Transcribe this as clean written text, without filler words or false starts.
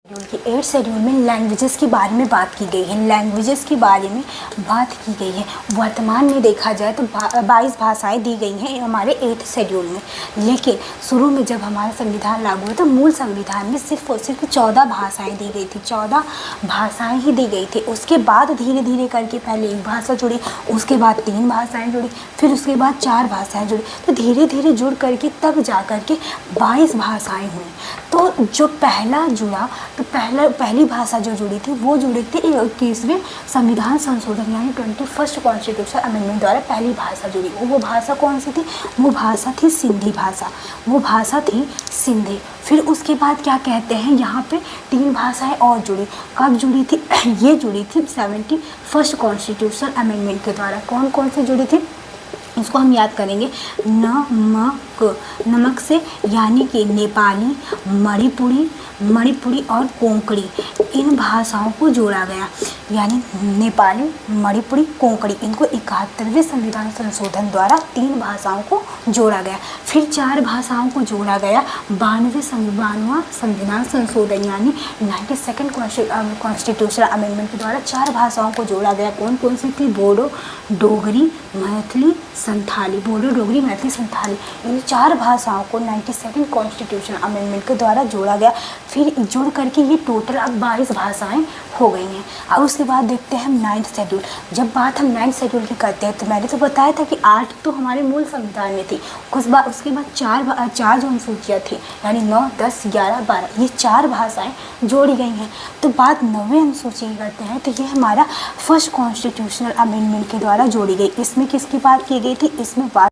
Schedule के 8 schedule में languages के बारे में बात की गई है। लैंग्वेजेस के बारे में बात की गई है। वर्तमान में देखा जाए तो 22 भाषाएं दी गई हैं हमारे 8 शेड्यूल में। लेकिन शुरू में जब हमारा संविधान लागू हुआ तो मूल संविधान में सिर्फ और सिर्फ 14 भाषाएं दी गई थी। 14 भाषाएं ही दी गई थी। उसके बाद धीरे धीरे करके पहले एक भाषा जुड़ी, उसके बाद 3 भाषाएँ जुड़ी, फिर उसके बाद 4 भाषाएँ जुड़ी। तो धीरे धीरे जुड़ करके तब जा करके 22 भाषाएँ हुई। तो जो पहला जुड़ा तो पहली भाषा जो जुड़ी थी वो जुड़ी थी 21वें संविधान संशोधन यानी 21st कॉन्स्टिट्यूशन अमेंडमेंट द्वारा पहली भाषा जुड़ी। वो भाषा कौन सी थी? वो भाषा थी सिंधी भाषा। वो भाषा थी सिंधी। फिर उसके बाद क्या कहते हैं, यहाँ पे 3 भाषाएं और जुड़ी। कब जुड़ी थी? ये जुड़ी थी 71st कॉन्स्टिट्यूशन अमेंडमेंट के द्वारा। कौन कौन सी जुड़ी थी उसको हम याद करेंगे। नमक से यानी कि नेपाली, मणिपुरी और कोंकणी, इन भाषाओं को जोड़ा गया। यानी नेपाली, मणिपुरी, कोंकणी, इनको 71वें संविधान संशोधन द्वारा 3 भाषाओं को जोड़ा गया। फिर 4 भाषाओं को जोड़ा गया 92वां संविधान संशोधन यानी 92nd कॉन्स्टिट्यूशन अमेंडमेंट के द्वारा 4 भाषाओं को जोड़ा गया। कौन कौन सी थी? बोडो, डोगरी, मैथिली, संथाली। बोडो, डोगरी, मैथिली, संथाली, इन 4 भाषाओं को 92nd कॉन्स्टिट्यूशन अमेंडमेंट के द्वारा जोड़ा गया। फिर जोड़ करके ये टोटल अब 22 भाषाएं हो गई हैं। अब उसके बाद देखते हैं हम 9th शेड्यूल। जब बात हम 9th शेड्यूल की करते हैं तो मैंने तो बताया था कि 8 तो हमारे मूल संविधान में थी। उसके बाद 4 जो अनुसूचियाँ थी यानी 9, 10, 11, 12, ये 4 भाषाएं जोड़ी गई हैं। तो बात 9वें अनुसूची की करते हैं तो ये हमारा फर्स्ट कॉन्स्टिट्यूशनल अमेंडमेंट के द्वारा जोड़ी गई। इसमें किसकी बात की गई थी? इसमें बात